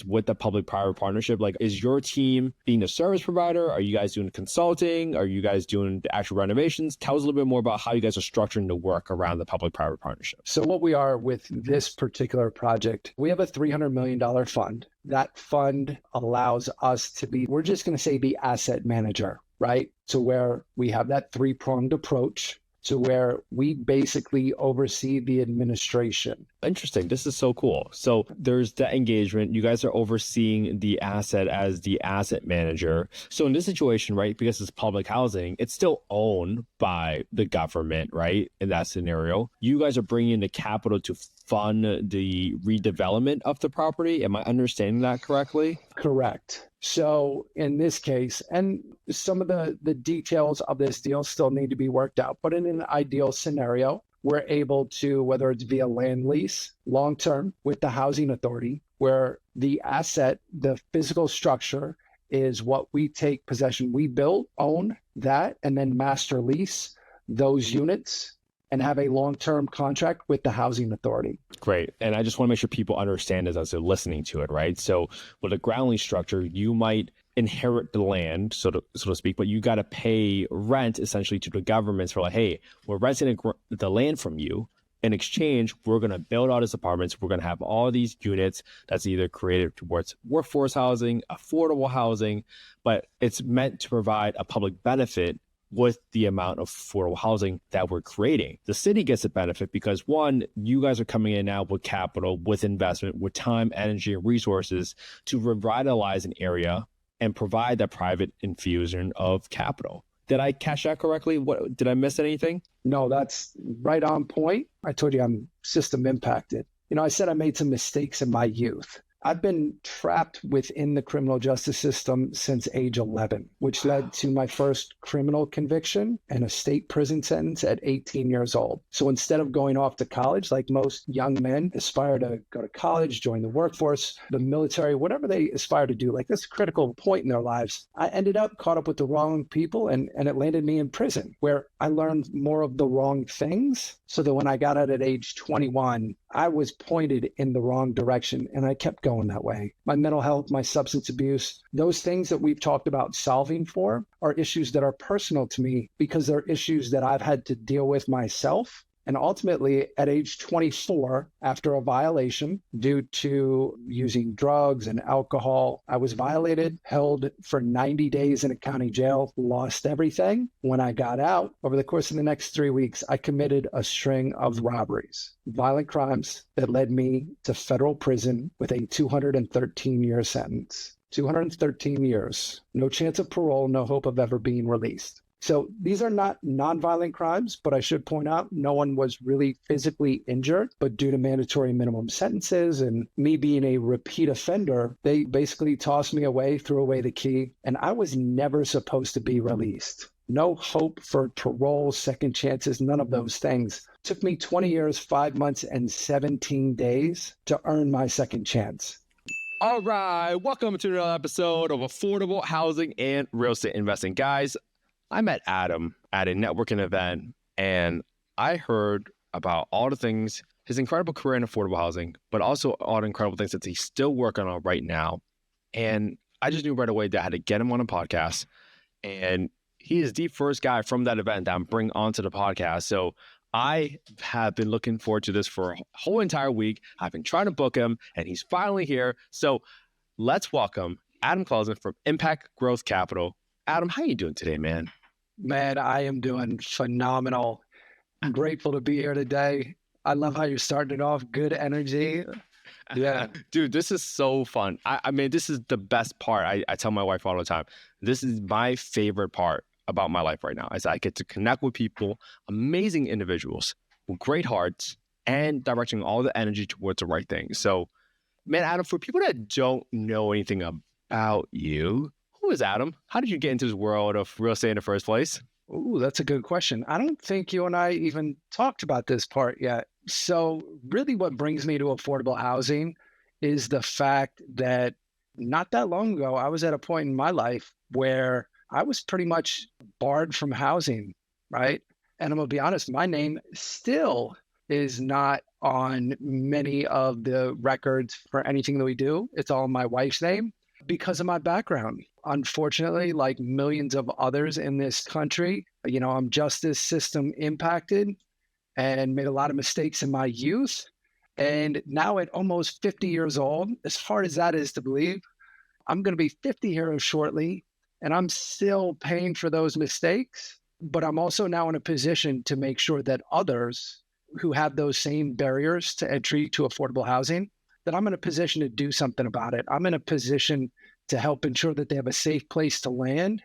with the public-private partnership? Like, is your team being the service provider? Are you guys doing consulting? Are you guys doing the actual renovations? Tell us a little bit more about how you guys are structuring the work around the public-private partnership. So what we are with this particular project, we have a $300 million fund. That fund allows us to be, we're just going to say the asset manager, right? So where we have that three-pronged approach, to where we basically oversee the administration. Interesting. This is so cool. So there's that engagement. You guys are overseeing the asset as the asset manager. So in this situation, right, because it's public housing, it's still owned by the government, right? In that scenario, you guys are bringing in the capital to fund the redevelopment of the property. Am I understanding that correctly? Correct. So in this case, and some of the details of this deal still need to be worked out, but in an ideal scenario, we're able to, whether it's via land lease, long-term with the housing authority, where the asset, the physical structure is what we take possession. We build, own that, and then master lease those units and have a long-term contract with the housing authority. Great. And I just want to make sure people understand this as they're listening to it, right? So with a ground lease structure, you might inherit the land, so to speak, but you got to pay rent essentially to the governments for like, hey, we're renting the land from you. In exchange, we're going to build all these apartments. We're going to have all these units that's either created towards workforce housing, affordable housing, but it's meant to provide a public benefit with the amount of affordable housing that we're creating. The city gets a benefit because, one, you guys are coming in now with capital, with investment, with time, energy, and resources to revitalize an area and provide that private infusion of capital. Did I catch that correctly? Did I miss anything? No, that's right on point. I told you I'm system impacted. I said I made some mistakes in my youth. I've been trapped within the criminal justice system since age 11, which led to my first criminal conviction and a state prison sentence at 18 years old. So instead of going off to college, like most young men aspire to go to college, join the workforce, the military, whatever they aspire to do, like this critical point in their lives, I ended up caught up with the wrong people and it landed me in prison where I learned more of the wrong things. So that when I got out at age 21, I was pointed in the wrong direction and I kept going that way. My mental health, my substance abuse, those things that we've talked about solving for are issues that are personal to me because they're issues that I've had to deal with myself. And ultimately, at age 24, after a violation due to using drugs and alcohol, I was violated, held for 90 days in a county jail, lost everything. When I got out, over the course of the next 3 weeks, I committed a string of robberies, violent crimes that led me to federal prison with a 213-year sentence. 213 years, no chance of parole, no hope of ever being released. So these are not nonviolent crimes, but I should point out no one was really physically injured, but due to mandatory minimum sentences and me being a repeat offender, they basically tossed me away, threw away the key, and I was never supposed to be released. No hope for parole, second chances, none of those things. It took me 20 years, 5 months, and 17 days to earn my second chance. All right, welcome to another episode of Affordable Housing and Real Estate Investing. Guys, I met Adam at a networking event, and I heard about all the things, his incredible career in affordable housing, but also all the incredible things that he's still working on right now. And I just knew right away that I had to get him on a podcast. And he is the first guy from that event that I'm bringing onto the podcast. So I have been looking forward to this for a whole entire week. I've been trying to book him, and he's finally here. So let's welcome Adam Clausen from Impact Growth Capital. Adam, how you doing today, man? Man, I am doing phenomenal. I'm grateful to be here today. I love how you're starting it off. Good energy. Yeah. Dude, this is so fun. I mean, this is the best part. I tell my wife all the time. This is my favorite part about my life right now, is I get to connect with people, amazing individuals with great hearts and directing all the energy towards the right thing. So, man, Adam, for people that don't know anything about you, who is Adam? How did you get into this world of real estate in the first place? Ooh, that's a good question. I don't think you and I even talked about this part yet. So really what brings me to affordable housing is the fact that not that long ago, I was at a point in my life where I was pretty much barred from housing, right? And I'm going to be honest, my name still is not on many of the records for anything that we do. It's all in my wife's name because of my background. Unfortunately, like millions of others in this country, I'm justice system impacted and made a lot of mistakes in my youth. And now at almost 50 years old, as hard as that is to believe, I'm going to be 50 here shortly, and I'm still paying for those mistakes. But I'm also now in a position to make sure that others who have those same barriers to entry to affordable housing, that I'm in a position to do something about it. I'm in a position to help ensure that they have a safe place to land.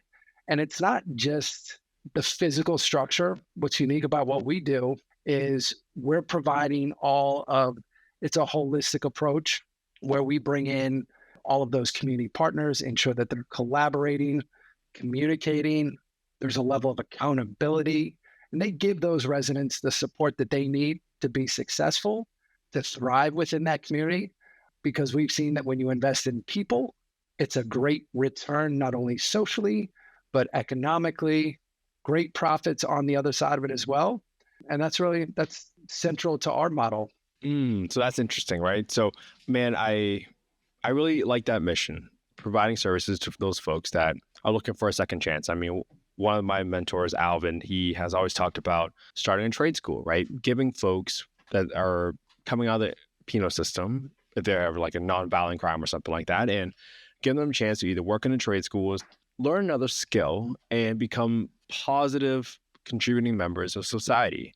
And it's not just the physical structure. What's unique about what we do is we're providing it's a holistic approach where we bring in all of those community partners, ensure that they're collaborating, communicating, there's a level of accountability, and they give those residents the support that they need to be successful, to thrive within that community, because we've seen that when you invest in people, it's a great return, not only socially, but economically, great profits on the other side of it as well. And that's central to our model. So that's interesting, right? So, man, I really like that mission, providing services to those folks that are looking for a second chance. I mean, one of my mentors, Alvin, he has always talked about starting a trade school, right? Giving folks that are coming out of the penal system, if they have like a non-violent crime or something like that, and giving them a chance to either work in a trade school, learn another skill, and become positive contributing members of society.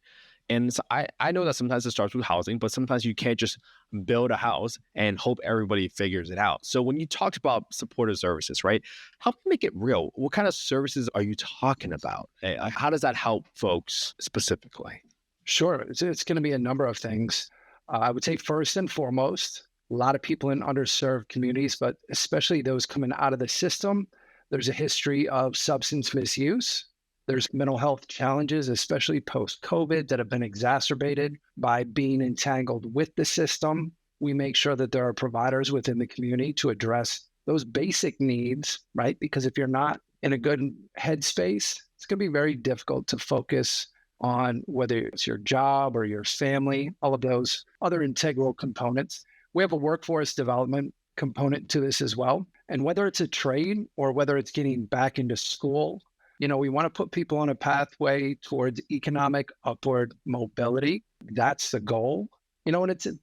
And so I know that sometimes it starts with housing, but sometimes you can't just build a house and hope everybody figures it out. So when you talked about supportive services, right? Help make it real. What kind of services are you talking about? How does that help folks specifically? Sure. It's going to be a number of things. I would say first and foremost, a lot of people in underserved communities, but especially those coming out of the system, there's a history of substance misuse. There's mental health challenges, especially post-COVID, that have been exacerbated by being entangled with the system. We make sure that there are providers within the community to address those basic needs, right? Because if you're not in a good headspace, it's going to be very difficult to focus on whether it's your job or your family, all of those other integral components. We have a workforce development component to this as well. And whether it's a trade or whether it's getting back into school, we want to put people on a pathway towards economic upward mobility. That's the goal. And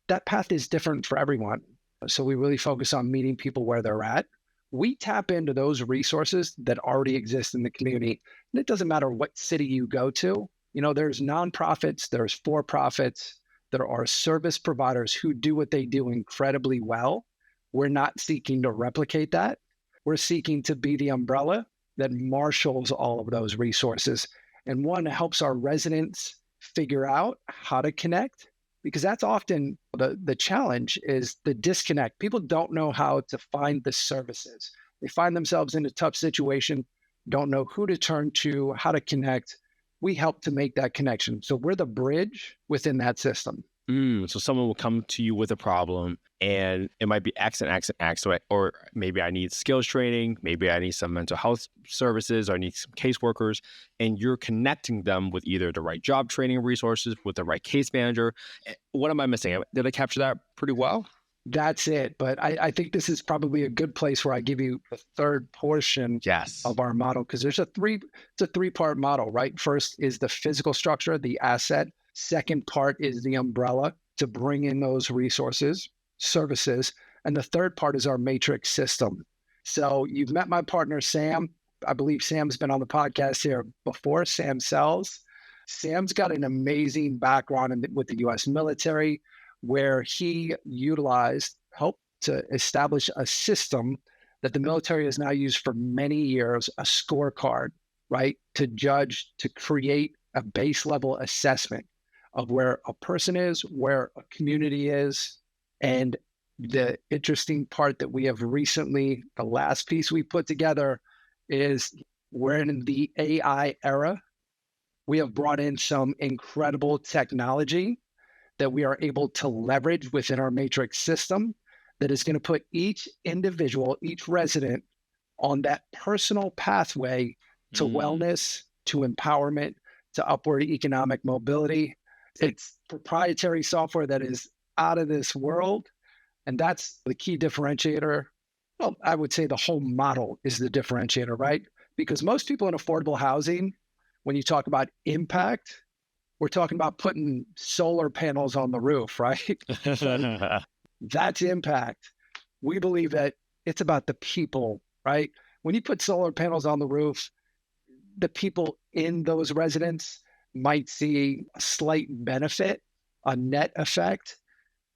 that path is different for everyone. So we really focus on meeting people where they're at. We tap into those resources that already exist in the community. And it doesn't matter what city you go to. There's nonprofits, there's for-profits, there are service providers who do what they do incredibly well. We're not seeking to replicate that. We're seeking to be the umbrella that marshals all of those resources. And one, helps our residents figure out how to connect, because that's often the challenge, is the disconnect. People don't know how to find the services. They find themselves in a tough situation, don't know who to turn to, how to connect. We help to make that connection. So we're the bridge within that system. So someone will come to you with a problem, and it might be X and X and X, or maybe I need skills training, maybe I need some mental health services, or I need some caseworkers, and you're connecting them with either the right job training resources, with the right case manager. What am I missing? Did I capture that pretty well? That's it. But I think this is probably a good place where I give you the third portion of our model, because it's a three-part model, right? First is the physical structure, the asset. Second part is the umbrella to bring in those resources, services. And the third part is our matrix system. So you've met my partner, Sam. I believe Sam's been on the podcast here before, Sam Sells. Sam's got an amazing background with the U.S. military, where he helped to establish a system that the military has now used for many years, a scorecard, right? To judge, to create a base level assessment of where a person is, where a community is. And the interesting part that we have recently, the last piece we put together, is we're in the AI era. We have brought in some incredible technology that we are able to leverage within our matrix system that is going to put each individual, each resident on that personal pathway to wellness, to empowerment, to upward economic mobility. It's proprietary software that is out of this world. And that's the key differentiator. Well, I would say the whole model is the differentiator, right? Because most people in affordable housing, when you talk about impact, we're talking about putting solar panels on the roof, right? So that's impact. We believe that it's about the people, right? When you put solar panels on the roof, the people in those residents might see a slight benefit, a net effect,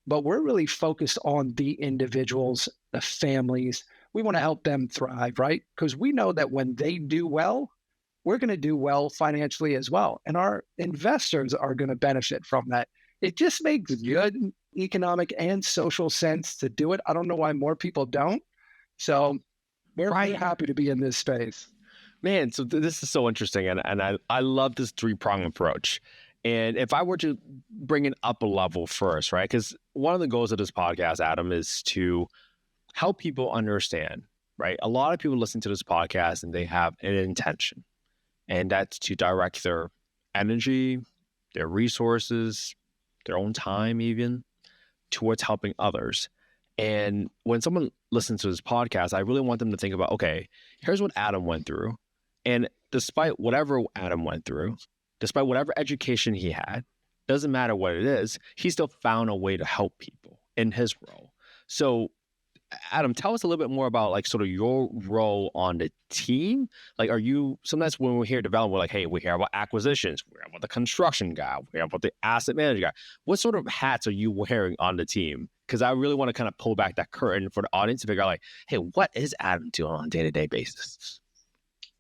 but we're really focused on the individuals, the families. We want to help them thrive, right? Because we know that when they do well, we're going to do well financially as well. And our investors are going to benefit from that. It just makes good economic and social sense to do it. I don't know why more people don't. So we're very happy to be in this space. Man, so this is so interesting. And I love this three-pronged approach. And if I were to bring it up a level first, right? Because one of the goals of this podcast, Adam, is to help people understand, right? A lot of people listen to this podcast and they have an intention, and that's to direct their energy, their resources, their own time even towards helping others. And when someone listens to this podcast, I really want them to think about, okay, here's what Adam went through. And despite whatever Adam went through, despite whatever education he had, doesn't matter what it is, he still found a way to help people in his role. So Adam, tell us a little bit more about like sort of your role on the team. Like, are you, sometimes when we're here developing, we're like, hey, we hear about acquisitions, we hear about the construction guy, we hear about the asset manager guy. What sort of hats are you wearing on the team? Because I really want to kind of pull back that curtain for the audience to figure out like, hey, what is Adam doing on a day-to-day basis?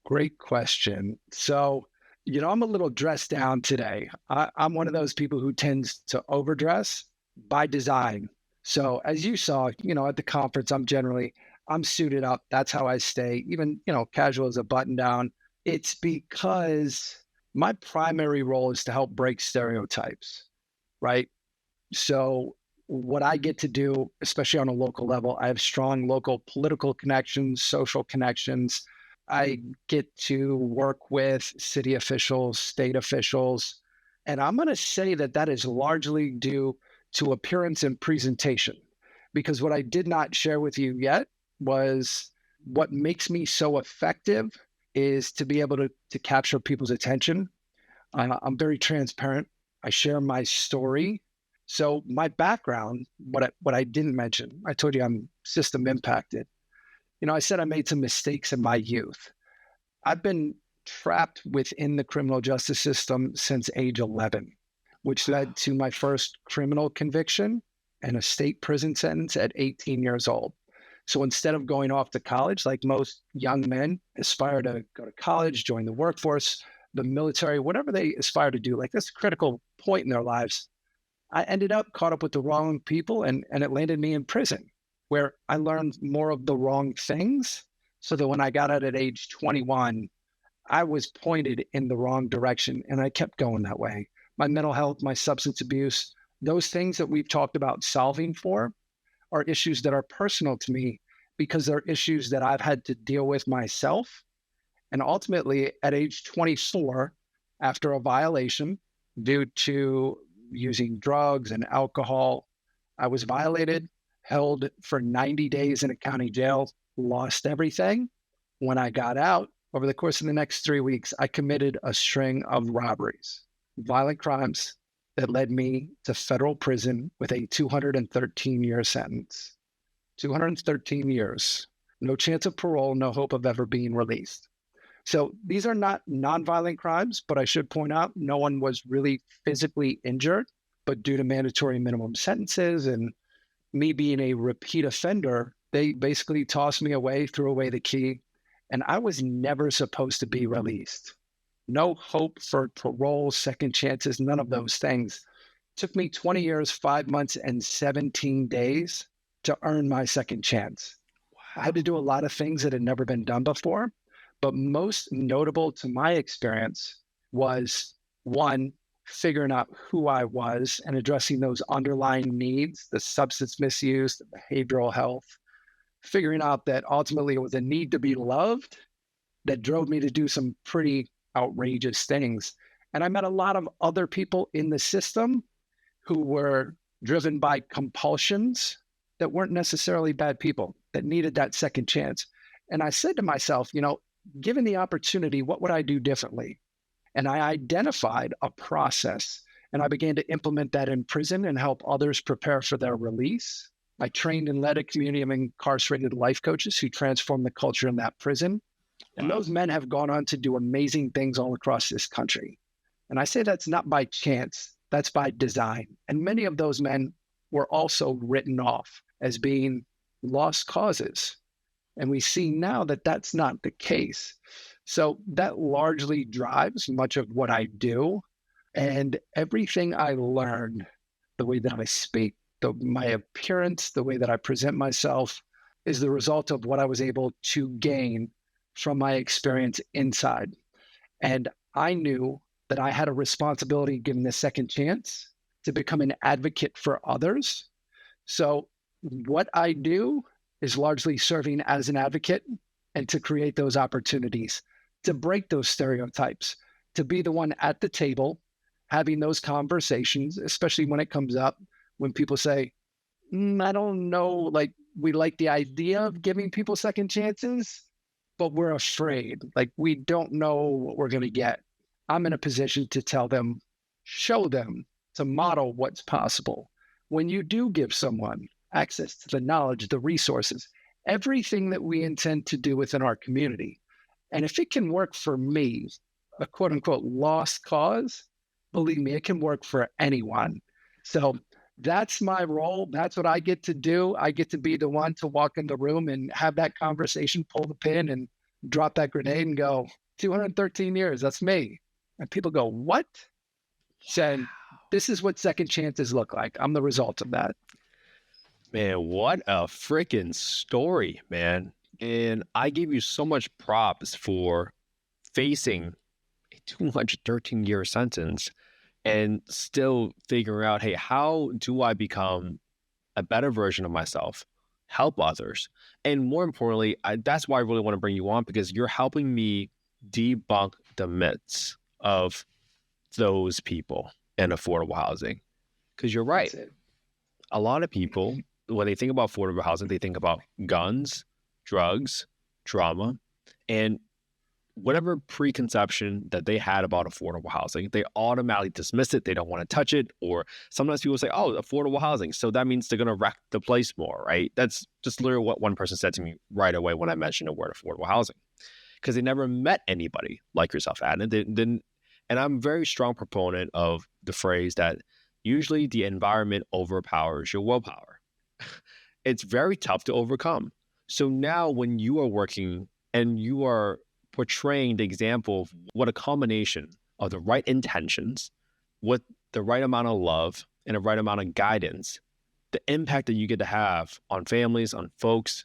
Great question. So, I'm a little dressed down today. I'm one of those people who tends to overdress by design. So as you saw, at the conference, I'm suited up. That's how I stay, even, casual as a button down. It's because my primary role is to help break stereotypes, right? So what I get to do, especially on a local level, I have strong local political connections, social connections. I get to work with city officials, state officials, and I'm going to say that is largely due to appearance and presentation. Because what I did not share with you yet was what makes me so effective is to be able to capture people's attention. I'm very transparent. I share my story. So my background, what I didn't mention, I told you I'm system impacted. I said I made some mistakes in my youth. I've been trapped within the criminal justice system since age 11, which led to my first criminal conviction and a state prison sentence at 18 years old. So instead of going off to college, like most young men aspire to go to college, join the workforce, the military, whatever they aspire to do, like that's a critical point in their lives, I ended up caught up with the wrong people and it landed me in prison, where I learned more of the wrong things, so that when I got out at age 21, I was pointed in the wrong direction and I kept going that way. My mental health, my substance abuse, those things that we've talked about solving for are issues that are personal to me because they're issues that I've had to deal with myself. And ultimately, at age 24, after a violation due to using drugs and alcohol, I was violated, held for 90 days in a county jail, lost everything. When I got out, over the course of the next 3 weeks, I committed a string of robberies, violent crimes that led me to federal prison with a 213-year sentence. 213 years. No chance of parole, no hope of ever being released. So these are not nonviolent crimes, but I should point out no one was really physically injured, but due to mandatory minimum sentences and me being a repeat offender, they basically tossed me away, threw away the key, and I was never supposed to be released. No hope for parole, second chances, none of those things. It took me 20 years, 5 months, and 17 days to earn my second chance. I had to do a lot of things that had never been done before, but most notable to my experience was, one, figuring out who I was and addressing those underlying needs, the substance misuse, the behavioral health, figuring out that ultimately it was a need to be loved that drove me to do some pretty outrageous things. And I met a lot of other people in the system who were driven by compulsions that weren't necessarily bad people, that needed that second chance. And I said to myself, given the opportunity, what would I do differently? And I identified a process, and I began to implement that in prison and help others prepare for their release. I trained and led a community of incarcerated life coaches who transformed the culture in that prison. And those men have gone on to do amazing things all across this country. And I say that's not by chance, that's by design. And many of those men were also written off as being lost causes. And we see now that that's not the case. So that largely drives much of what I do. And everything I learned, the way that I speak, my appearance, the way that I present myself, is the result of what I was able to gain from my experience inside. And I knew that I had a responsibility, given the second chance, to become an advocate for others. So what I do is largely serving as an advocate and to create those opportunities, to break those stereotypes, to be the one at the table, having those conversations, especially when it comes up, when people say, I don't know, like we like the idea of giving people second chances, but we're afraid, like we don't know what we're going to get. I'm in a position to tell them, show them, to model what's possible. When you do give someone access to the knowledge, the resources, everything that we intend to do within our community. And if it can work for me, a quote unquote lost cause, believe me, it can work for anyone. So that's my role. That's what I get to do. I get to be the one to walk in the room and have that conversation, pull the pin and drop that grenade and go, 213 years, that's me. And people go, what? Saying, this is what second chances look like. I'm the result of that. Man, what a freaking story, man. And I give you so much props for facing a 213-year sentence and still figuring out, hey, how do I become a better version of myself, help others? And more importantly, that's why I really want to bring you on, because you're helping me debunk the myths of those people in affordable housing. Because you're right. A lot of people, when they think about affordable housing, they think about guns, drugs, trauma, and whatever preconception that they had about affordable housing, they automatically dismiss it. They don't want to touch it. Or sometimes people say, oh, affordable housing, so that means they're going to wreck the place more, right? That's just literally what one person said to me right away when I mentioned the word affordable housing, because they never met anybody like yourself, Adnan. And I'm a very strong proponent of the phrase that usually the environment overpowers your willpower. It's very tough to overcome. So now when you are working and you are portraying the example of what a combination of the right intentions with the right amount of love and the right amount of guidance, the impact that you get to have on families, on folks,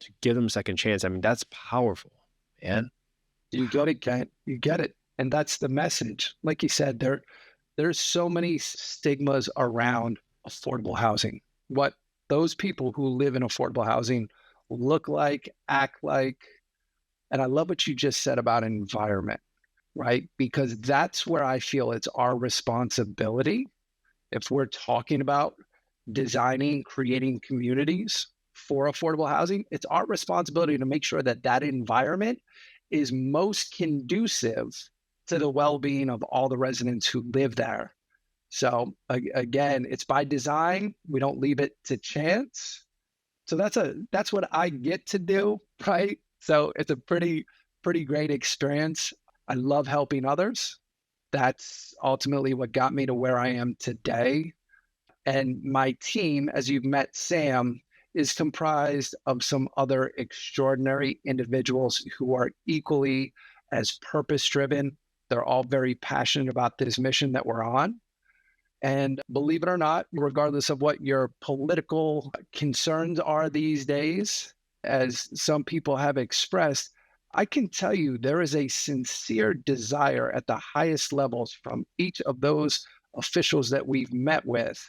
to give them a second chance, I mean, that's powerful, man. You get it, Kent. You get it. And that's the message. Like you said, there's so many stigmas around affordable housing. What those people who live in affordable housing look like, act like. And I love what you just said about environment, right? Because that's where I feel it's our responsibility. If we're talking about designing, creating communities for affordable housing, it's our responsibility to make sure that that environment is most conducive to the well-being of all the residents who live there. So again, it's by design. We don't leave it to chance. So that's what I get to do, right? So it's a pretty great experience. I love helping others. That's ultimately what got me to where I am today. And my team, as you've met Sam, is comprised of some other extraordinary individuals who are equally as purpose-driven. They're all very passionate about this mission that we're on. And believe it or not, regardless of what your political concerns are these days, as some people have expressed, I can tell you there is a sincere desire at the highest levels from each of those officials that we've met with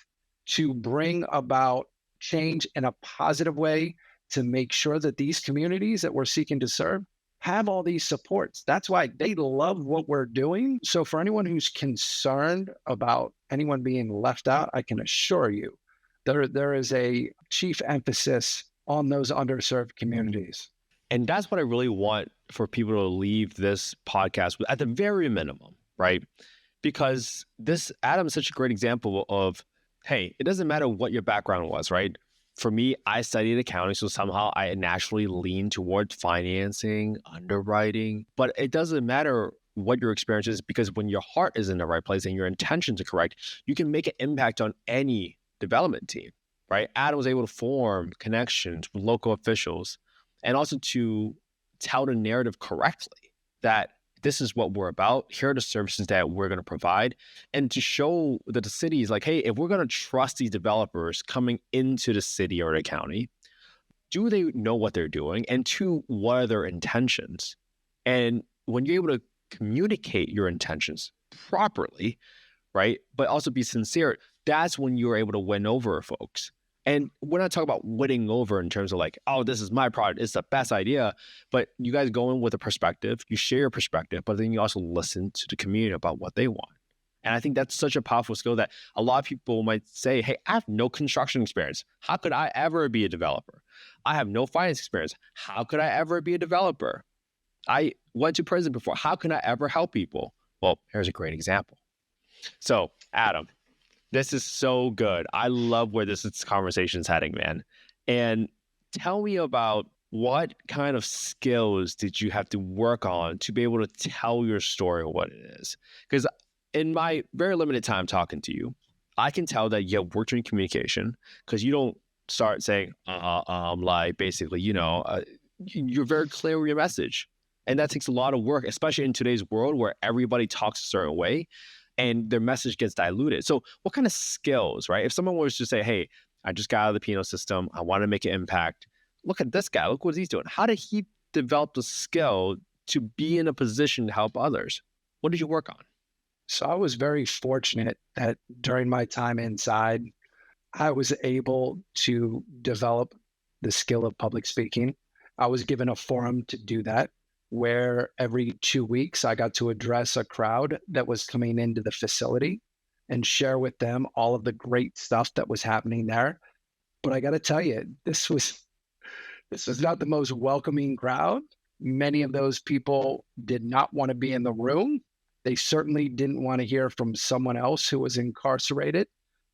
to bring about change in a positive way, to make sure that these communities that we're seeking to serve have all these supports. That's why they love what we're doing. So for anyone who's concerned about anyone being left out, I can assure you there is a chief emphasis on those underserved communities. And that's what I really want for people to leave this podcast with at the very minimum, right? Because Adam is such a great example of, hey, it doesn't matter what your background was, right? For me, I studied accounting, so somehow I naturally lean towards financing, underwriting, but it doesn't matter what your experience is, because when your heart is in the right place and your intentions are correct, you can make an impact on any development team, right? Adam was able to form connections with local officials and also to tell the narrative correctly that this is what we're about. Here are the services that we're going to provide. And to show that the city is like, hey, if we're going to trust these developers coming into the city or the county, do they know what they're doing? And two, what are their intentions? And when you're able to communicate your intentions properly, right, but also be sincere, that's when you're able to win over folks. And we're not talking about winning over in terms of like, oh, this is my product, it's the best idea. But you guys go in with a perspective, you share your perspective, but then you also listen to the community about what they want. And I think that's such a powerful skill that a lot of people might say, hey, I have no construction experience. How could I ever be a developer? I have no finance experience. How could I ever be a developer? I went to prison before. How can I ever help people? Well, here's a great example. So, Adam, this is so good. I love where this conversation's heading, man. And tell me about what kind of skills did you have to work on to be able to tell your story of what it is? Because in my very limited time talking to you, I can tell that you have worked in communication, because you don't start saying, like basically, you're very clear with your message. And that takes a lot of work, especially in today's world where everybody talks a certain way and their message gets diluted. So what kind of skills, right? If someone was to say, hey, I just got out of the penal system, I want to make an impact. Look at this guy, look what he's doing. How did he develop the skill to be in a position to help others? What did you work on? So I was very fortunate that during my time inside, I was able to develop the skill of public speaking. I was given a forum to do that, where every 2 weeks I got to address a crowd that was coming into the facility and share with them all of the great stuff that was happening there. But I got to tell you, this was not the most welcoming crowd. Many of those people did not want to be in the room. They certainly didn't want to hear from someone else who was incarcerated.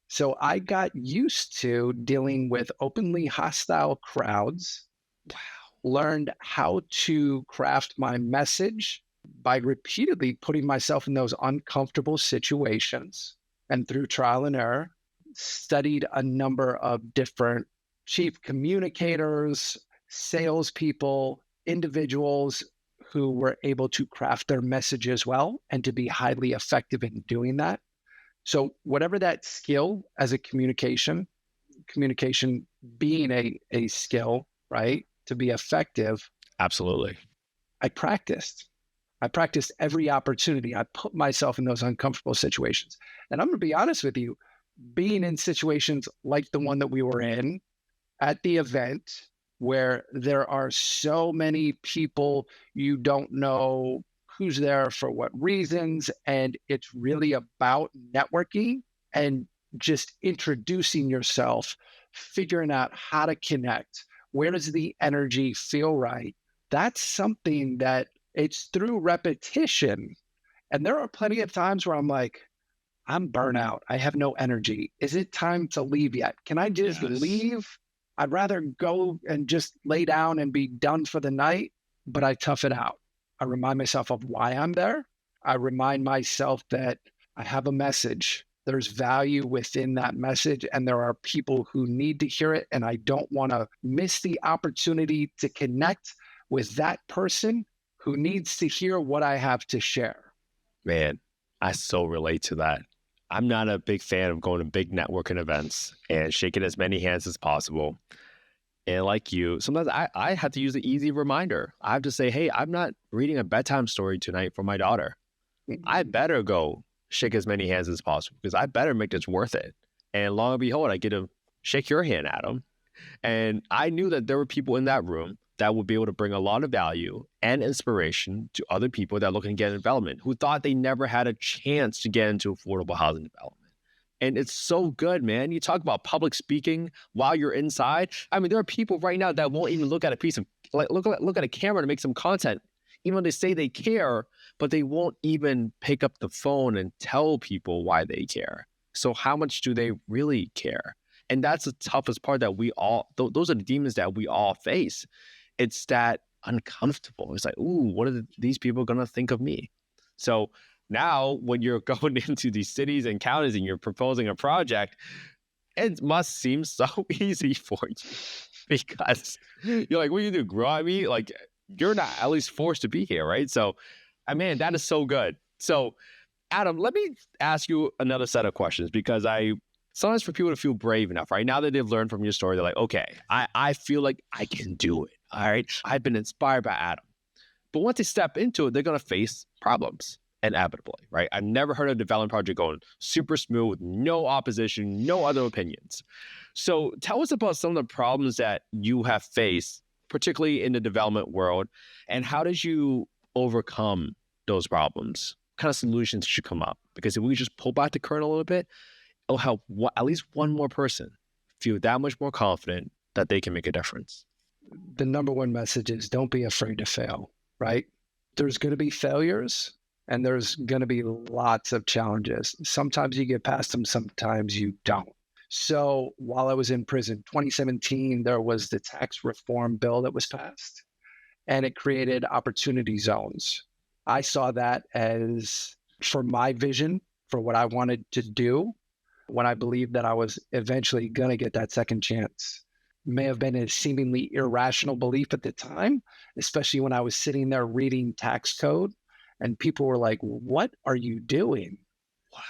So I got used to dealing with openly hostile crowds. Wow. Learned how to craft my message by repeatedly putting myself in those uncomfortable situations. And through trial and error, studied a number of different chief communicators, salespeople, individuals who were able to craft their messages well and to be highly effective in doing that. So whatever that skill as a communication being a skill, right? To be effective. Absolutely. I practiced every opportunity. I put myself in those uncomfortable situations. And I'm going to be honest with you, being in situations like the one that we were in at the event, where there are so many people, you don't know who's there for what reasons. And it's really about networking and just introducing yourself, figuring out how to connect. Where does the energy feel right? That's something that it's through repetition. And there are plenty of times where I'm like, I'm burnout. I have no energy. Is it time to leave yet? Can I just leave? I'd rather go and just lay down and be done for the night, but I tough it out. I remind myself of why I'm there. I remind myself that I have a message. There's value within that message, and there are people who need to hear it. And I don't want to miss the opportunity to connect with that person who needs to hear what I have to share. Man, I so relate to that. I'm not a big fan of going to big networking events and shaking as many hands as possible. And like you, sometimes I have to use the easy reminder. I have to say, hey, I'm not reading a bedtime story tonight for my daughter. I better go shake as many hands as possible, because I better make this worth it. And lo and behold, I get to shake your hand, Adam. And I knew that there were people in that room that would be able to bring a lot of value and inspiration to other people that are looking to get into development who thought they never had a chance to get into affordable housing development. And it's so good, man. You talk about public speaking while you're inside. I mean, there are people right now that won't even look at a piece of, like, look at a camera to make some content, even though they say they care, but they won't even pick up the phone and tell people why they care. So how much do they really care? And that's the toughest part that we all, those are the demons that we all face. It's that uncomfortable. It's like, ooh, what are these people going to think of me? So now when you're going into these cities and counties and you're proposing a project, it must seem so easy for you because you're like, what do you do? Grow at me? Like, you're not at least forced to be here, right? So, man, that is so good. So, Adam, let me ask you another set of questions because sometimes for people to feel brave enough, right? Now that they've learned from your story, they're like, okay, I feel like I can do it, all right? I've been inspired by Adam. But once they step into it, they're going to face problems inevitably, right? I've never heard a development project going super smooth, no opposition, no other opinions. So tell us about some of the problems that you have faced, particularly in the development world, and how did you overcome those problems? What kind of solutions should come up? Because if we just pull back the curtain a little bit, it'll help at least one more person feel that much more confident that they can make a difference. The number one message is don't be afraid to fail, right? There's going to be failures and there's going to be lots of challenges. Sometimes you get past them, sometimes you don't. So while I was in prison, 2017, there was the tax reform bill that was passed and it created opportunity zones. I saw that as for my vision, for what I wanted to do, when I believed that I was eventually going to get that second chance. May have been a seemingly irrational belief at the time, especially when I was sitting there reading tax code and people were like, what are you doing?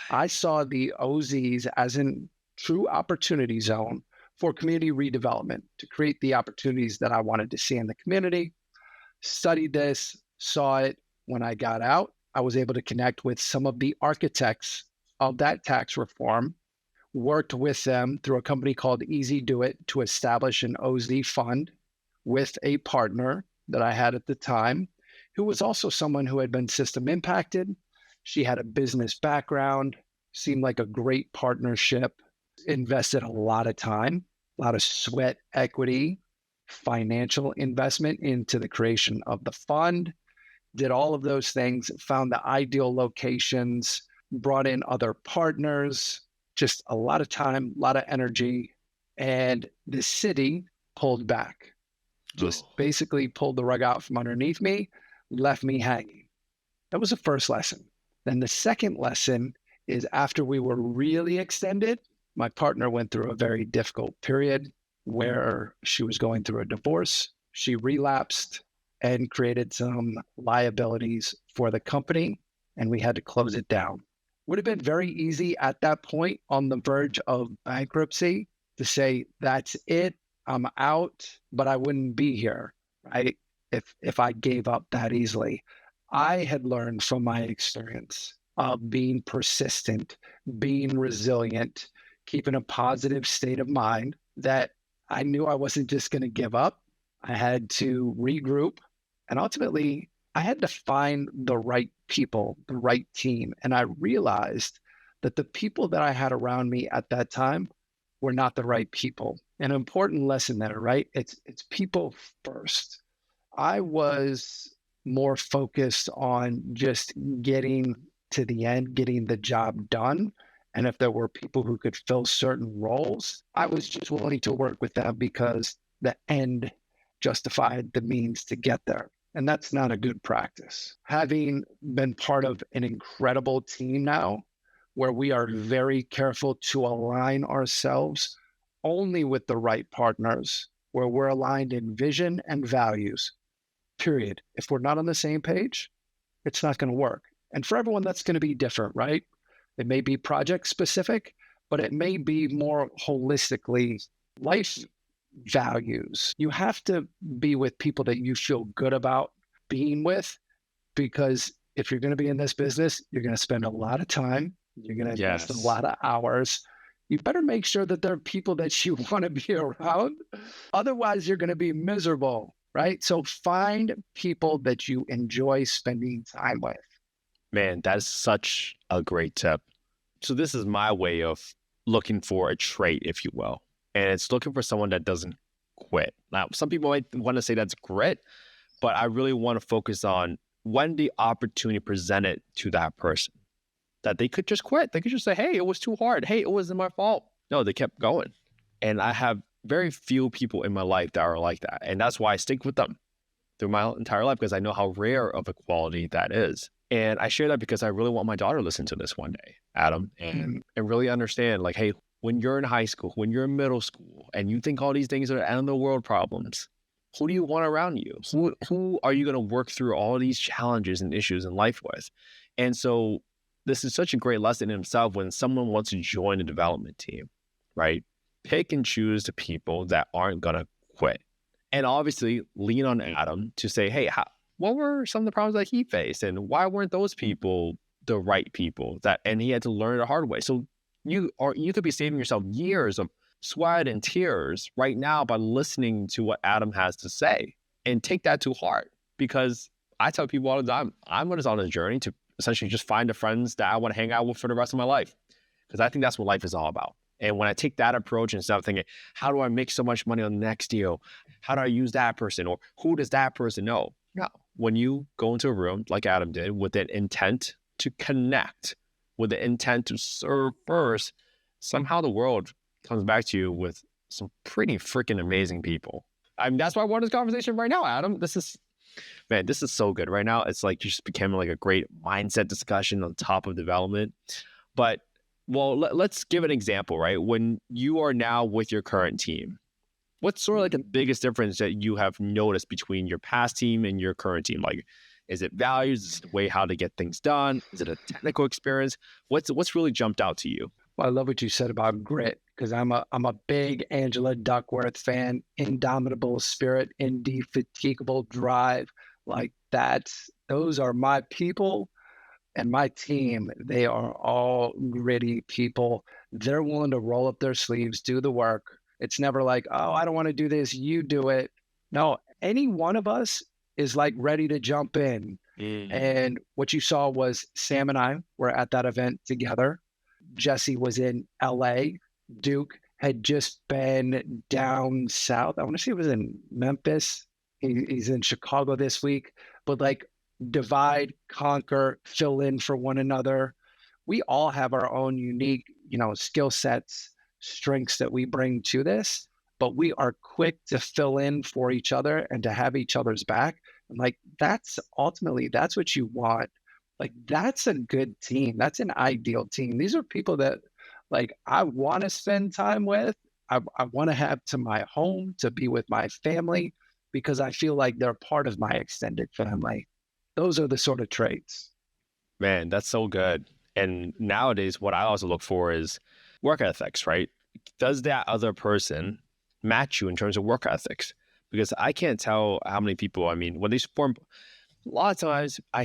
I saw the OZs as a true opportunity zone for community redevelopment to create the opportunities that I wanted to see in the community. Studied this, saw it. When I got out, I was able to connect with some of the architects of that tax reform, worked with them through a company called Easy Do It to establish an OZ fund with a partner that I had at the time, who was also someone who had been system impacted. She had a business background, seemed like a great partnership, invested a lot of time, a lot of sweat equity, financial investment into the creation of the fund, did all of those things, found the ideal locations, brought in other partners, just a lot of time, a lot of energy. And the city pulled back, just basically pulled the rug out from underneath me, left me hanging. That was the first lesson. Then the second lesson is after we were really extended, my partner went through a very difficult period where she was going through a divorce. She relapsed and created some liabilities for the company, and we had to close it down. Would have been very easy at that point on the verge of bankruptcy to say, that's it, I'm out, but I wouldn't be here, right? If I gave up that easily. I had learned from my experience of being persistent, being resilient, keeping a positive state of mind, that I knew I wasn't just going to give up. I had to regroup, and ultimately I had to find the right people, the right team. And I realized that the people that I had around me at that time were not the right people. An important lesson there, right? It's people first. I was more focused on just getting to the end, getting the job done. And if there were people who could fill certain roles, I was just willing to work with them because the end justified the means to get there. And that's not a good practice. Having been part of an incredible team now, where we are very careful to align ourselves only with the right partners, where we're aligned in vision and values, period. If we're not on the same page, it's not going to work. And for everyone, that's going to be different, right? It may be project specific, but it may be more holistically life values. You have to be with people that you feel good about being with, because if you're going to be in this business, you're going to spend a lot of time. You're going to invest a lot of hours. You better make sure that there are people that you want to be around. Otherwise, you're going to be miserable. right? So find people that you enjoy spending time with. Man, that is such a great tip. So this is my way of looking for a trait, if you will. And it's looking for someone that doesn't quit. Now, some people might want to say that's grit, but I really want to focus on when the opportunity presented to that person, that they could just quit. They could just say, hey, it was too hard. Hey, it wasn't my fault. No, they kept going. And I have very few people in my life that are like that. And that's why I stick with them through my entire life, because I know how rare of a quality that is. And I share that because I really want my daughter to listen to this one day, Adam, and really understand, like, hey, when you're in high school, when you're in middle school, and you think all these things are end of the world problems, who do you want around you? Who are you going to work through all these challenges and issues in life with? And so this is such a great lesson in itself when someone wants to join a development team, right? Pick and choose the people that aren't going to quit. And obviously lean on Adam to say, hey, what were some of the problems that he faced? And why weren't those people the right people? And he had to learn it the hard way. So you could be saving yourself years of sweat and tears right now by listening to what Adam has to say, and take that to heart. Because I tell people all the time, I'm on a journey to essentially just find the friends that I want to hang out with for the rest of my life. Because I think that's what life is all about. And when I take that approach instead of thinking, how do I make so much money on the next deal? How do I use that person? Or who does that person know? No. When you go into a room like Adam did with an intent to connect, with the intent to serve first, somehow the world comes back to you with some pretty freaking amazing people. I mean, that's why I want this conversation right now, Adam. This is so good right now. It's like you just became like a great mindset discussion on top of development. But let's give an example, right? When you are now with your current team, what's sort of like the biggest difference that you have noticed between your past team and your current team? Like, is it values? Is it the way how to get things done? Is it a technical experience? What's really jumped out to you? Well, I love what you said about grit, because I'm a big Angela Duckworth fan. Indomitable spirit, indefatigable drive. Like those are my people. And my team, they are all gritty people. They're willing to roll up their sleeves, do the work. It's never like, oh, I don't want to do this, you do it. No, any one of us is like ready to jump in. And what you saw was Sam and I were at that event together. Jesse was in LA. Duke had just been down south. I want to say it was in Memphis. He's in Chicago this week. But like, divide, conquer, fill in for one another. We all have our own unique, skill sets, strengths that we bring to this, but we are quick to fill in for each other and to have each other's back. And like, that's what you want. Like, that's a good team. That's an ideal team. These are people that like I want to spend time with. I want to have to my home, to be with my family, because I feel like they're part of my extended family. Those are the sort of traits. Man, that's so good. And nowadays, what I also look for is work ethics, right? Does that other person match you in terms of work ethics? Because I can't tell how many people, I mean, when they form, a lot of times I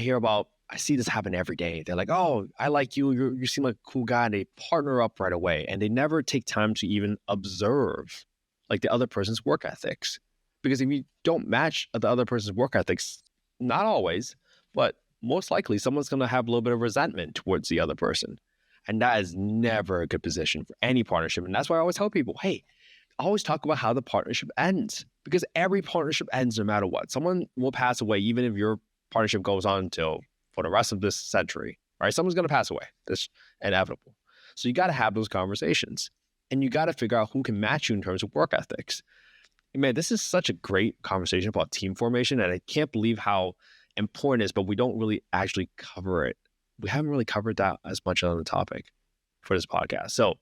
see this happen every day. They're like, oh, I like you. You seem like a cool guy. And they partner up right away. And they never take time to even observe like the other person's work ethics. Because if you don't match the other person's work ethics, not always, but most likely someone's going to have a little bit of resentment towards the other person. And that is never a good position for any partnership. And that's why I always tell people, hey, always talk about how the partnership ends, because every partnership ends no matter what. Someone will pass away, even if your partnership goes on till for the rest of this century, right? Someone's going to pass away. That's inevitable. So you got to have those conversations, and you got to figure out who can match you in terms of work ethics. And man, this is such a great conversation about team formation, and I can't believe how important it is, but we don't really actually cover it. We haven't really covered that as much on the topic for this podcast. So,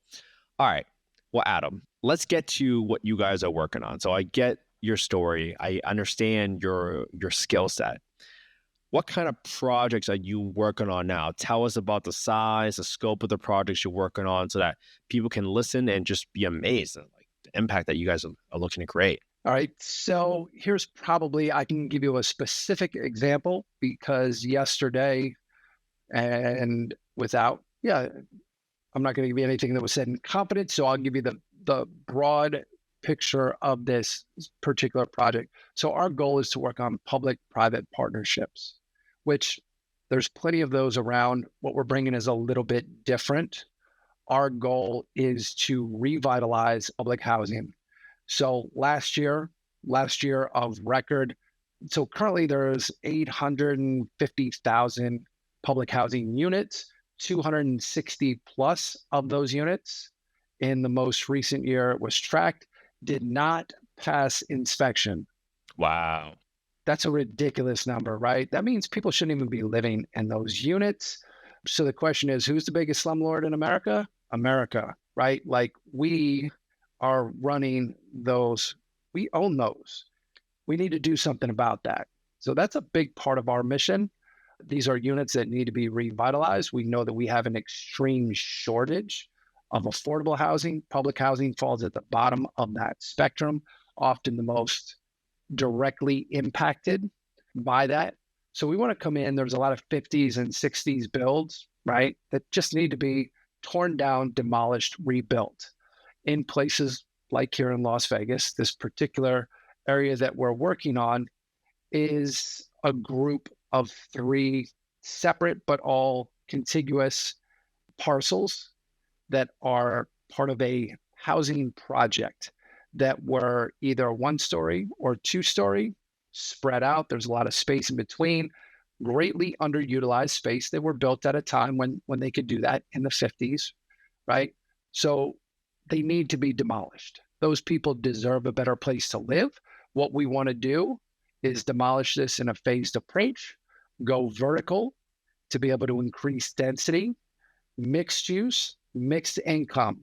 all right. Well, Adam, let's get to what you guys are working on. So I get your story. I understand your skill set. What kind of projects are you working on now? Tell us about the size, the scope of the projects you're working on, so that people can listen and just be amazed at like the impact that you guys are looking to create. All right. So here's probably, I can give you a specific example, because yesterday, and I'm not going to give you anything that was said in confidence. So I'll give you the broad picture of this particular project. So our goal is to work on public-private partnerships, which there's plenty of those around. What we're bringing is a little bit different. Our goal is to revitalize public housing. So last year of record, so currently there's 850,000 public housing units, 260 plus of those units in the most recent year it was tracked did not pass inspection. Wow. That's a ridiculous number, right? That means people shouldn't even be living in those units. So the question is, who's the biggest slumlord in America? America, right? Like we are running those, we own those. We need to do something about that. So that's a big part of our mission. These are units that need to be revitalized. We know that we have an extreme shortage of affordable housing. Public housing falls at the bottom of that spectrum, often the most directly impacted by that. So we want to come in, there's a lot of 50s and 60s builds, right, that just need to be torn down, demolished, rebuilt in places like here in Las Vegas. This particular area that we're working on is a group of 3 separate but all contiguous parcels that are part of a housing project that were either 1-story or 2-story, spread out. There's a lot of space in between, greatly underutilized space. They were built at a time when they could do that in the 50s, right? So they need to be demolished. Those people deserve a better place to live. What we want to do is demolish this in a phased approach, go vertical to be able to increase density, mixed use, mixed income,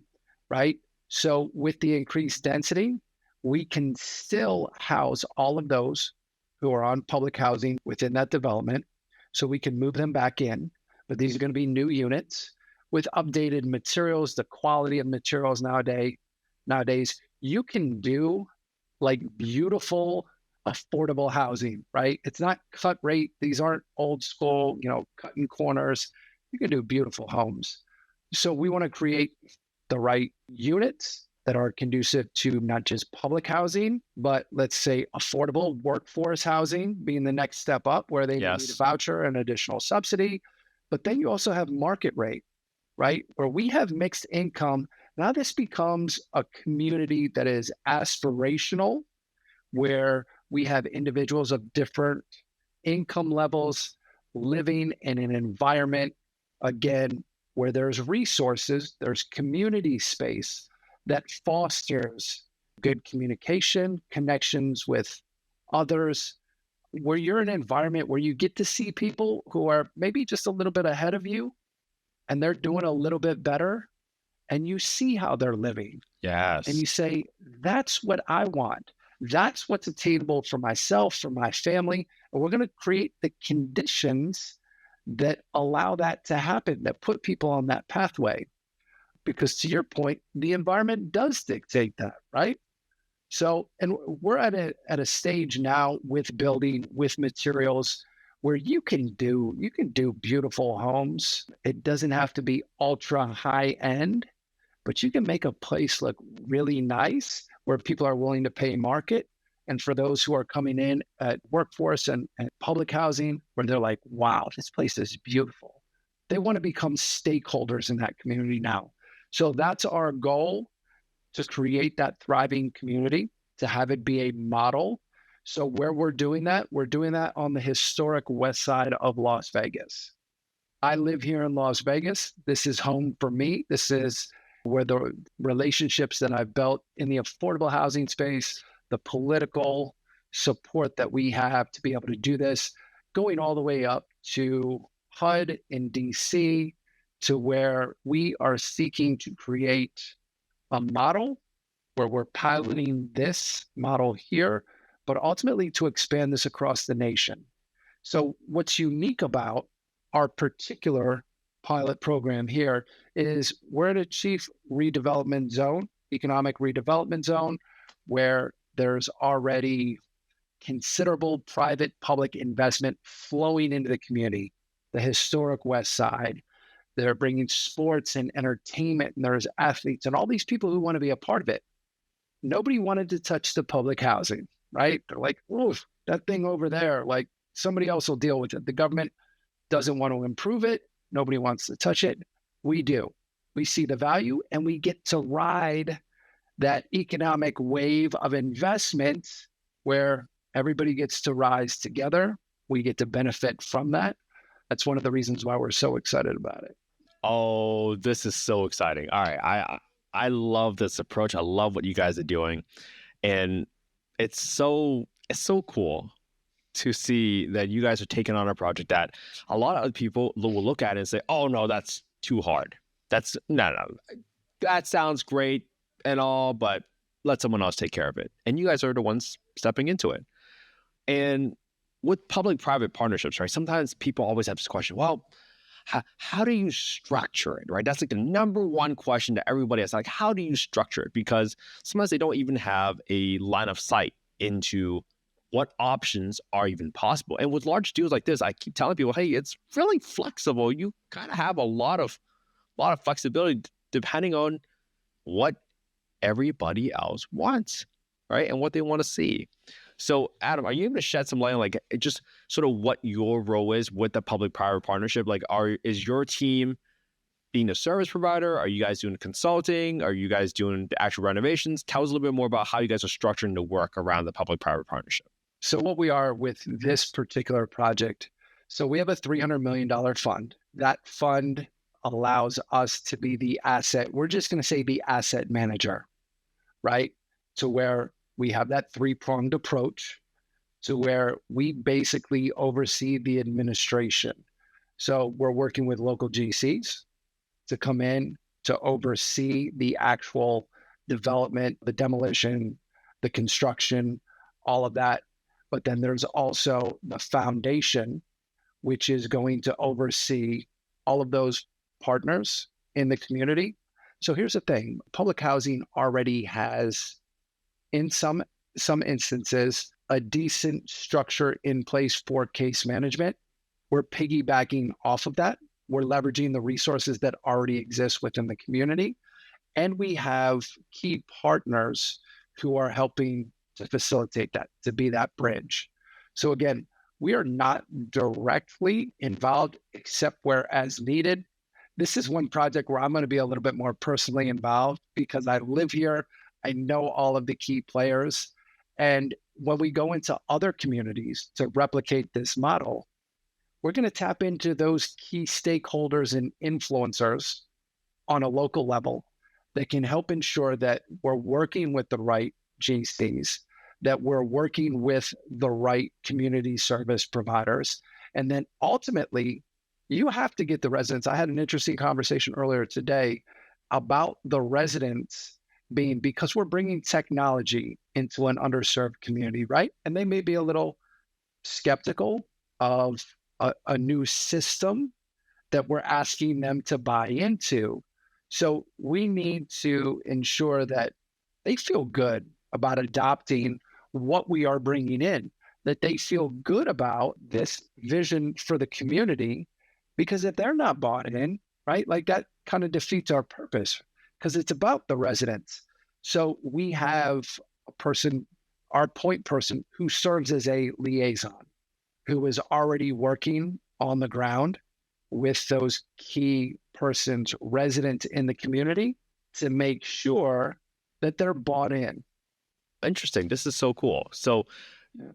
right? So with the increased density, we can still house all of those who are on public housing within that development. So we can move them back in, but these are going to be new units with updated materials, the quality of materials nowadays. You can do like beautiful, affordable housing, right? It's not cut rate. These aren't old school, cutting corners. You can do beautiful homes. So we want to create the right units that are conducive to not just public housing, but let's say affordable workforce housing being the next step up where they need a voucher and additional subsidy. But then you also have market rate, right? Where we have mixed income. Now this becomes a community that is aspirational, where we have individuals of different income levels living in an environment, again, where there's resources, there's community space that fosters good communication, connections with others, where you're in an environment where you get to see people who are maybe just a little bit ahead of you and they're doing a little bit better, and you see how they're living. Yes. And you say, that's what I want. That's what's attainable for myself, for my family. And we're going to create the conditions that allow that to happen, that put people on that pathway. Because to your point, the environment does dictate that, right? So, and we're at a stage now with building, with materials, where you can do beautiful homes. It doesn't have to be ultra high end, but you can make a place look really nice where people are willing to pay market. And for those who are coming in at workforce and public housing, where they're like, wow, this place is beautiful. They want to become stakeholders in that community now. So that's our goal, to create that thriving community, to have it be a model. So where we're doing that on the historic west side of Las Vegas. I live here in Las Vegas. This is home for me. This is where the relationships that I've built in the affordable housing space, the political support that we have to be able to do this, going all the way up to HUD in DC, to where we are seeking to create a model where we're piloting this model here, but ultimately to expand this across the nation. So what's unique about our particular pilot program here is we're in a chief redevelopment zone, economic redevelopment zone, where there's already considerable private public investment flowing into the community, the historic west side. They're bringing sports and entertainment, and there's athletes and all these people who want to be a part of it. nobody wanted to touch the public housing, right? They're like, oh, that thing over there, like somebody else will deal with it. The government doesn't want to improve it. Nobody wants to touch it. We do. We see the value and we get to ride that economic wave of investment where everybody gets to rise together. We get to benefit from that. That's one of the reasons why we're so excited about it. Oh, this is so exciting. All right. I love this approach. I love what you guys are doing. And it's so cool to see that you guys are taking on a project that a lot of other people will look at it and say, oh no, that's too hard. That's no. That sounds great and all, but let someone else take care of it. And you guys are the ones stepping into it. And with public-private partnerships, right? Sometimes people always have this question, well, how do you structure it, right? That's like the number one question that everybody has. Like, how do you structure it? Because sometimes they don't even have a line of sight into what options are even possible. And with large deals like this, I keep telling people, hey, it's really flexible. You kind of have a lot of flexibility depending on what everybody else wants, right? And what they want to see. So, Adam, are you able to shed some light on like just sort of what your role is with the public-private partnership? Like, is your team being a service provider? Are you guys doing consulting? Are you guys doing the actual renovations? Tell us a little bit more about how you guys are structuring the work around the public-private partnership. So what we are with this particular project, so we have a $300 million fund. That fund allows us to be the asset. We're just going to say the asset manager, right? To where we have that three-pronged approach to where we basically oversee the administration. So we're working with local GCs to come in to oversee the actual development, the demolition, the construction, all of that. But then there's also the foundation, which is going to oversee all of those partners in the community. So here's the thing, public housing already has, in some instances, a decent structure in place for case management. We're piggybacking off of that. We're leveraging the resources that already exist within the community. And we have key partners who are helping to facilitate that, to be that bridge. So again, we are not directly involved except where as needed. This is one project where I'm going to be a little bit more personally involved because I live here. I know all of the key players. And when we go into other communities to replicate this model, we're going to tap into those key stakeholders and influencers on a local level that can help ensure that we're working with the right GCs, that we're working with the right community service providers. And then ultimately, you have to get the residents. I had an interesting conversation earlier today about the residents being, because we're bringing technology into an underserved community, right? And they may be a little skeptical of a new system that we're asking them to buy into. So we need to ensure that they feel good about adopting what we are bringing in, that they feel good about this vision for the community, because if they're not bought in, right, like that kind of defeats our purpose because it's about the residents. So we have a person, our point person, who serves as a liaison, who is already working on the ground with those key persons resident in the community to make sure that they're bought in. Interesting. This is so cool. So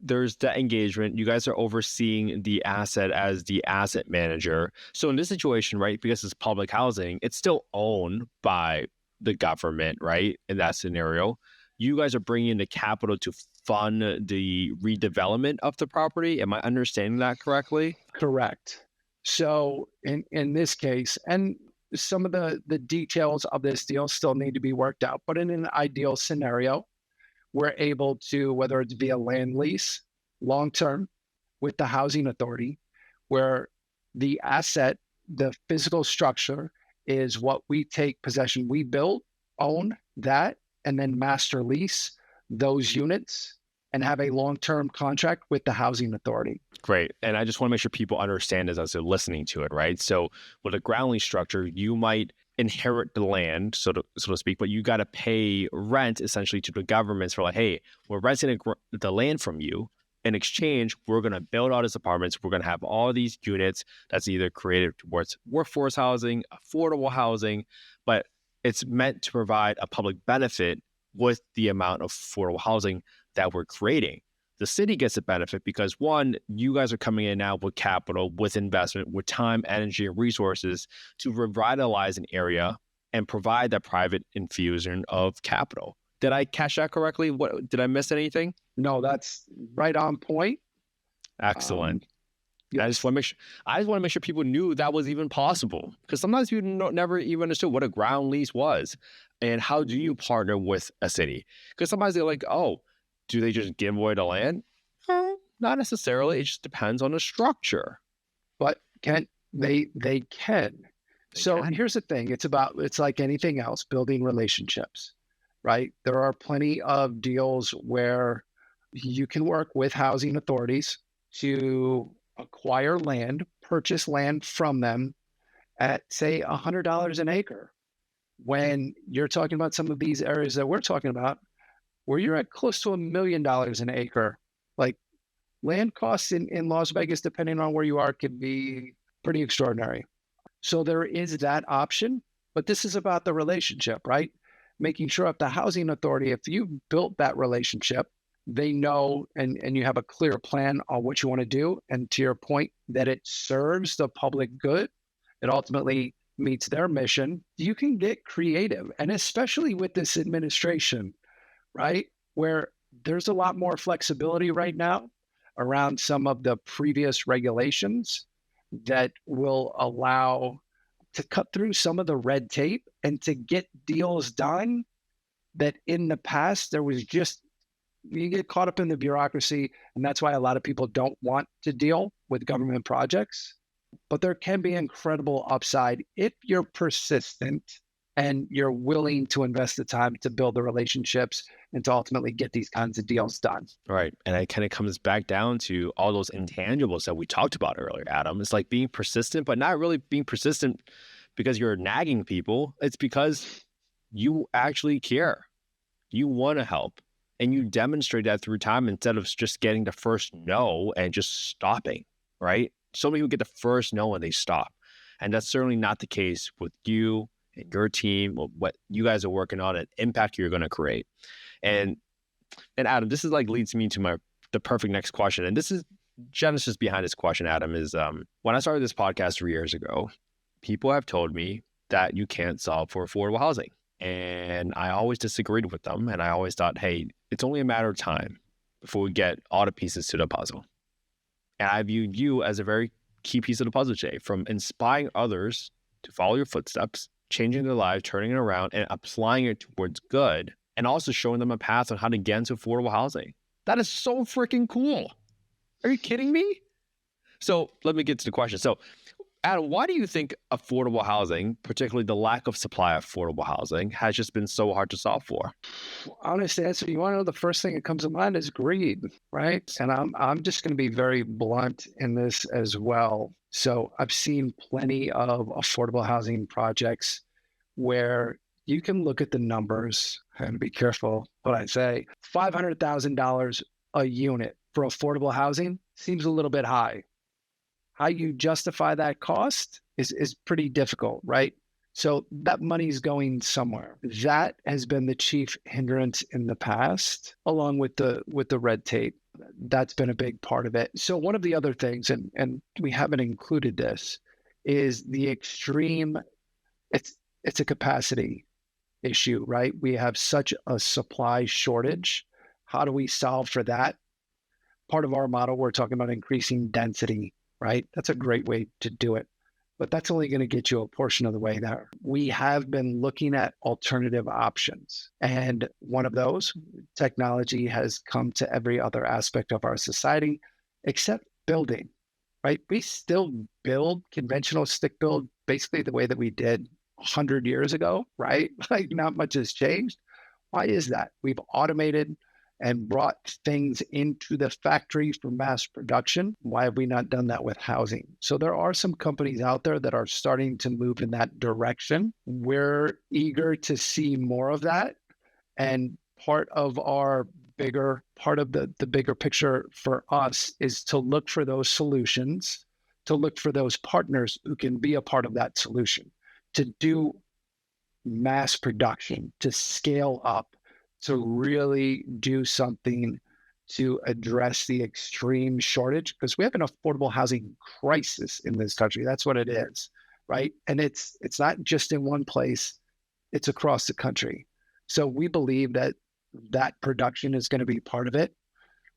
there's that engagement. You guys are overseeing the asset as the asset manager. So in this situation, right, because it's public housing, it's still owned by the government, right? In that scenario, you guys are bringing in the capital to fund the redevelopment of the property. Am I understanding that correctly? Correct. So in this case, and some of the details of this deal still need to be worked out, but in an ideal scenario, we're able to, whether it's via land lease, long-term with the housing authority, where the asset, the physical structure is what we take possession. We build, own that, and then master lease those units and have a long-term contract with the housing authority. Great. And I just want to make sure people understand as they're listening to it, right? So with a ground lease structure, you might inherit the land, so to speak, but you got to pay rent essentially to the governments for like, hey, we're renting the land from you. In exchange, we're going to build all these apartments. We're going to have all these units that's either created towards workforce housing, affordable housing, but it's meant to provide a public benefit with the amount of affordable housing that we're creating. The city gets a benefit because, one, you guys are coming in now with capital, with investment, with time, energy, and resources to revitalize an area and provide that private infusion of capital. Did I catch that correctly? Did I miss anything? No, that's right on point. Excellent. Yes. I just want to make sure people knew that was even possible, because sometimes people never even understood what a ground lease was and how do you partner with a city. Because sometimes they're like, oh, do they just give away the land? No, not necessarily. It just depends on the structure. But they can. So here's the thing. It's like anything else, building relationships, right? There are plenty of deals where you can work with housing authorities to acquire land, purchase land from them at, say, $100 an acre. When you're talking about some of these areas that we're talking about, where you're at close to $1 million an acre, like land costs in Las Vegas, depending on where you are, can be pretty extraordinary. So there is that option, but this is about the relationship, right? Making sure if the housing authority, if you built that relationship, they know and you have a clear plan on what you want to do. And to your point, that it serves the public good, it ultimately meets their mission. You can get creative. And especially with this administration, right, where there's a lot more flexibility right now around some of the previous regulations that will allow to cut through some of the red tape and to get deals done that in the past there was just, you get caught up in the bureaucracy, and that's why a lot of people don't want to deal with government projects. But there can be incredible upside if you're persistent and you're willing to invest the time to build the relationships and to ultimately get these kinds of deals done. Right. And it kind of comes back down to all those intangibles that we talked about earlier, Adam. It's like being persistent, but not really being persistent because you're nagging people. It's because you actually care. You want to help. And you demonstrate that through time instead of just getting the first no and just stopping, right? So many people get the first no and they stop. And that's certainly not the case with you and your team, or what you guys are working on, and impact you're going to create. And Adam, this is like leads me to the perfect next question. And this is genesis behind this question, Adam, is when I started this podcast 3 years ago, people have told me that you can't solve for affordable housing. And I always disagreed with them. And I always thought, hey, it's only a matter of time before we get all the pieces to the puzzle. And I viewed you as a very key piece of the puzzle today, from inspiring others to follow your footsteps, changing their lives, turning it around, and applying it towards good, and also showing them a path on how to get into affordable housing. That is so freaking cool. Are you kidding me? So let me get to the question. So, Adam, why do you think affordable housing, particularly the lack of supply of affordable housing, has just been so hard to solve for? Honest answer, you want to know, the first thing that comes to mind is greed, right? And I'm just going to be very blunt in this as well. So I've seen plenty of affordable housing projects where you can look at the numbers, and be careful what I say. $500,000 a unit for affordable housing seems a little bit high. How you justify that cost is pretty difficult, right? So that money's going somewhere. That has been the chief hindrance in the past, along with the red tape. That's been a big part of it. So one of the other things, and we haven't included this, is the extreme, it's a capacity issue, right? We have such a supply shortage. How do we solve for that? Part of our model, we're talking about increasing density, right? That's a great way to do it. But that's only going to get you a portion of the way there. We have been looking at alternative options. And one of those, technology has come to every other aspect of our society, except building, right? We still build conventional stick build basically the way that we did 100 years ago, right? Like not much has changed. Why is that? We've automated and brought things into the factory for mass production. Why have we not done that with housing? So there are some companies out there that are starting to move in that direction. We're eager to see more of that. And part of the bigger picture for us is to look for those solutions, to look for those partners who can be a part of that solution, to do mass production, to scale up, to really do something to address the extreme shortage, because we have an affordable housing crisis in this country. That's what it is, right? And it's not just in one place, it's across the country. So we believe that production is going to be part of it.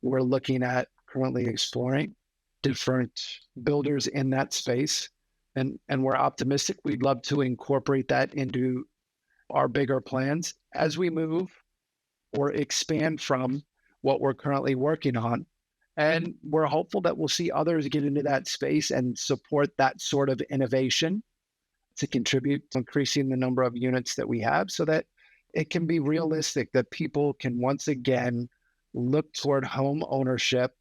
We're looking at currently exploring different builders in that space. And we're optimistic. We'd love to incorporate that into our bigger plans as we move or expand from what we're currently working on. And we're hopeful that we'll see others get into that space and support that sort of innovation to contribute to increasing the number of units that we have, so that it can be realistic, that people can once again look toward home ownership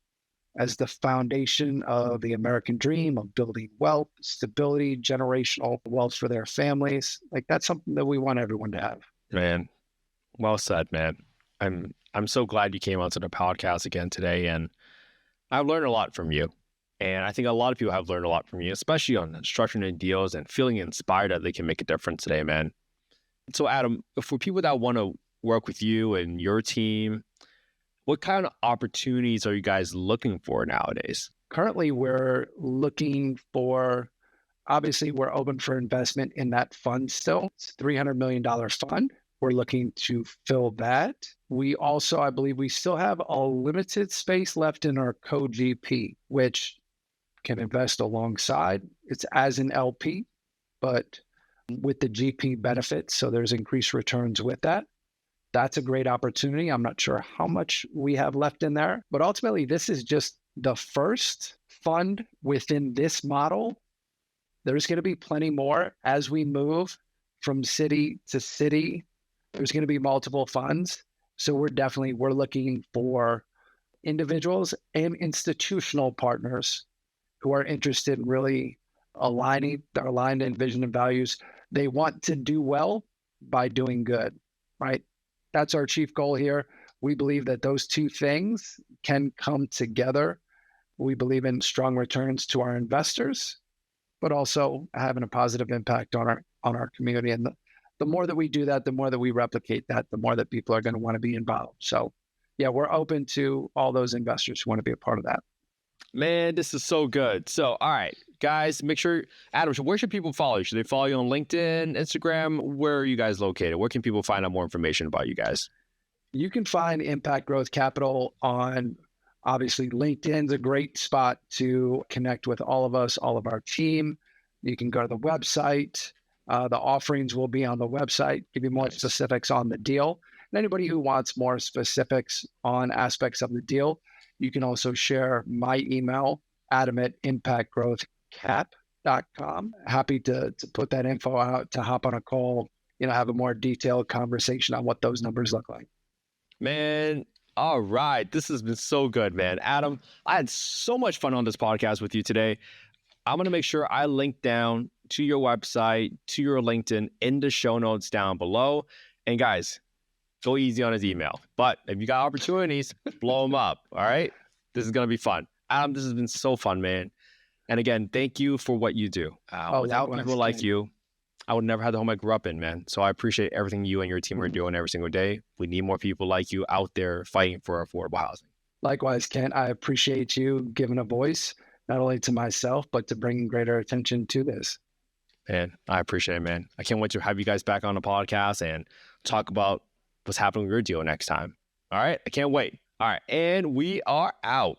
as the foundation of the American dream of building wealth, stability, generational wealth for their families. Like, that's something that we want everyone to have. Man, well said, man. I'm so glad you came onto the podcast again today, and I've learned a lot from you. And I think a lot of people have learned a lot from you, especially on structuring deals and feeling inspired that they can make a difference today, man. So Adam, for people that want to work with you and your team, what kind of opportunities are you guys looking for nowadays? Currently, we're looking for, obviously, we're open for investment in that fund still. It's a $300 million fund. We're looking to fill that. We also, I believe we still have a limited space left in our co-GP, which can invest alongside. It's as an LP, but with the GP benefits. So there's increased returns with that. That's a great opportunity. I'm not sure how much we have left in there, but ultimately this is just the first fund within this model. There's going to be plenty more as we move from city to city. There's going to be multiple funds. So we're looking for individuals and institutional partners who are interested in really they're aligned in vision and values. They want to do well by doing good, right? That's our chief goal here. We believe that those two things can come together. We believe in strong returns to our investors, but also having a positive impact on our community. And the more that we do that, the more that we replicate that, the more that people are going to want to be involved. So yeah, we're open to all those investors who want to be a part of that. Man, this is so good. So, all right, guys, make sure, Adam, where should people follow you? Should they follow you on LinkedIn, Instagram? Where are you guys located? Where can people find out more information about you guys? You can find Impact Growth Capital on, obviously, LinkedIn's a great spot to connect with all of us, all of our team. You can go to the website. The offerings will be on the website, give you more specifics on the deal. And anybody who wants more specifics on aspects of the deal, you can also share my email, adam@impactgrowthcap.com. Happy to put that info out, to hop on a call, have a more detailed conversation on what those numbers look like. Man, all right. This has been so good, man. Adam, I had so much fun on this podcast with you today. I'm going to make sure I link down to your website, to your LinkedIn in the show notes down below. And guys, go easy on his email. But if you got opportunities, blow them up. All right. This is going to be fun. Adam, this has been so fun, man. And again, thank you for what you do. Without people like you, I would never have the home I grew up in, man. So I appreciate everything you and your team are doing every single day. We need more people like you out there fighting for affordable housing. Likewise, Kent, I appreciate you giving a voice, not only to myself, but to bringing greater attention to this. Man, I appreciate it, man. I can't wait to have you guys back on the podcast and talk about what's happening with your deal next time. All right. I can't wait. All right. And we are out.